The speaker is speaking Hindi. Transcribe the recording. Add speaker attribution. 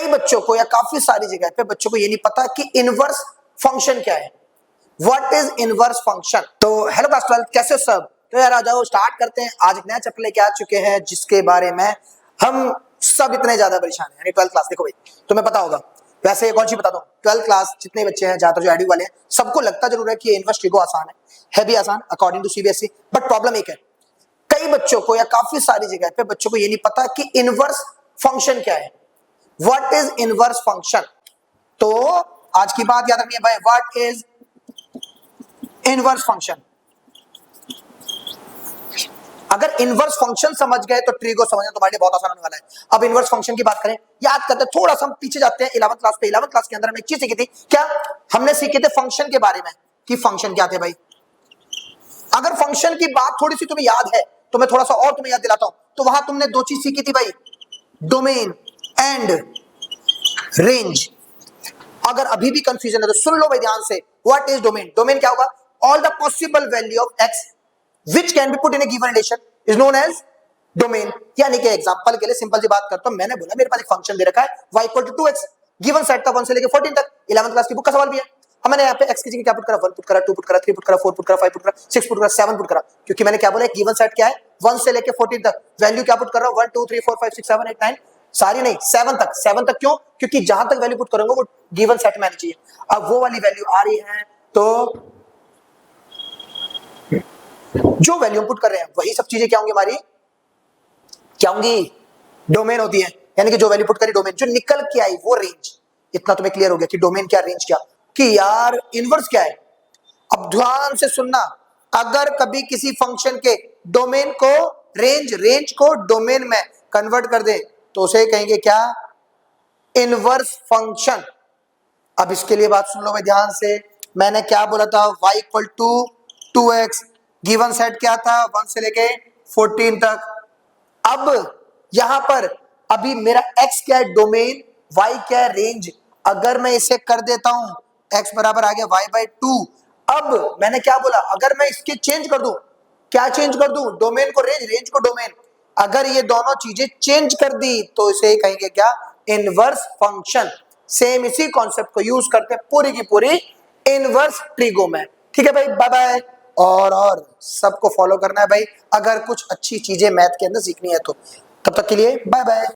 Speaker 1: बच्चों को या काफी सारी जगह पे बच्चों को ये नहीं पता कि इनवर्स फंक्शन क्या है। What is inverse function. तो हेलो क्लास 12 कैसे हो सब। तो यार आ जाओ स्टार्ट करते हैं। आज एक नया चैप्टर लेके आ चुके हैं जिसके बारे में हम सब इतने ज्यादा परेशान हैं, यानी 12th क्लास। देखो भाई तुम्हें पता होगा, वैसे कौन सी बता दूं, 12th क्लास जितने बच्चे हैं ज्यादातर जो एडू वाले हैं सबको लगता जरूर है कि इनवर्स ट्रिगो आसान है भी आसान according to CBSE. But problem एक है, कई बच्चों को या काफी सारी जगह पे बच्चों को ये नहीं पता कि इनवर्स फंक्शन क्या है। What is inverse function. तो आज की बात याद रखनी है भाई, व्हाट इज इनवर्स फंक्शन। अगर इनवर्स फंक्शन समझ गए तो ट्रिगो समझना तुम्हारे लिए बहुत आसान होने वाला है। अब इनवर्स फंक्शन की बात करें, याद करते हैं थोड़ा सा हम पीछे जाते हैं 11th क्लास पे। 11th क्लास के अंदर हमने एक चीज सीखी थी, क्या हमने सीखे थे फंक्शन के बारे में कि फंक्शन क्या थे भाई। अगर फंक्शन की बात थोड़ी सी तुम्हें याद है तो मैं थोड़ा सा और तुम्हें याद दिलाता हूं। तो वहां तुमने दो चीज सीखी थी भाई, डोमेन एंड रेंज। अगर अभी भी कंफ्यूजन है तो सुन लो भाई ध्यान से। What is domain. डोमेन क्या होगा, all the possible value of x which can be put in a given relation is known as domain। यानी कि एग्जांपल के लिए सिंपल सी बात करता हूं, मैंने बोला मेरे पास एक फंक्शन दे रखा है y = 2x, गिवन सेट था 1 से लेके 14 तक। 11th क्लास की बुक का सवाल भी है। हमने यहाँ पे x की जगह क्या पुट करा, 1 पुट करा, 2 पुट करा, 3 पुट करा, 4 पुट करा, 5 पुट करा, 6 पुट करा, 7 पुट करा। क्योंकि मैंने क्या बोला, एक गिवन सेट क्या है 1 से लेके 14 तक, वैल्यू क्या पुट कर रहा हूं 1 2 3 4 5 6 7 8 9 सारी नहीं 7 तक। 7 तक क्यों, क्योंकि जहां तक वैल्यू पुट करूंगा वो गिवन सेट में आनी चाहिए। अब वो वाली वैल्यू आ रही है तो जो वैल्यू पुट कर रहे हैं वही सब चीजें क्या होंगी हमारी, क्या होंगी, डोमेन होती है। यानी कि जो वैल्यू पुट करी डोमेन, जो निकल के आई वो रेंज। इतना तुम्हें क्लियर हो गया कि डोमेन क्या, रेंज क्या, कि यार इनवर्स क्या है। अब ध्यान से सुनना, अगर कभी किसी फंक्शन के डोमेन को रेंज को डोमेन में कन्वर्ट कर दे तो उसे कहेंगे क्या, इनवर्स फंक्शन। अब इसके लिए बात सुन लो भाई ध्यान से। मैंने क्या बोला था, y = 2x, गिवन सेट क्या था 1 से लेके 14 तक। अब यहां पर अभी मेरा x क्या है डोमेन, y क्या है रेंज। अगर मैं इसे कर देता हूं x बराबर आ गया y/2। अब मैंने क्या बोला, अगर मैं इसके चेंज कर दूं, क्या चेंज कर दूं, डोमेन को रेंज को डोमेन। अगर ये दोनों चीजें चेंज कर दी तो इसे कहेंगे क्या, इनवर्स फंक्शन। सेम इसी कॉन्सेप्ट को यूज करते हैं पूरी की पूरी इनवर्स ट्रिगो में। ठीक है भाई, बाय बाय। और सबको फॉलो करना है भाई, अगर कुछ अच्छी चीजें मैथ के अंदर सीखनी है तो। तब तक के लिए बाय बाय।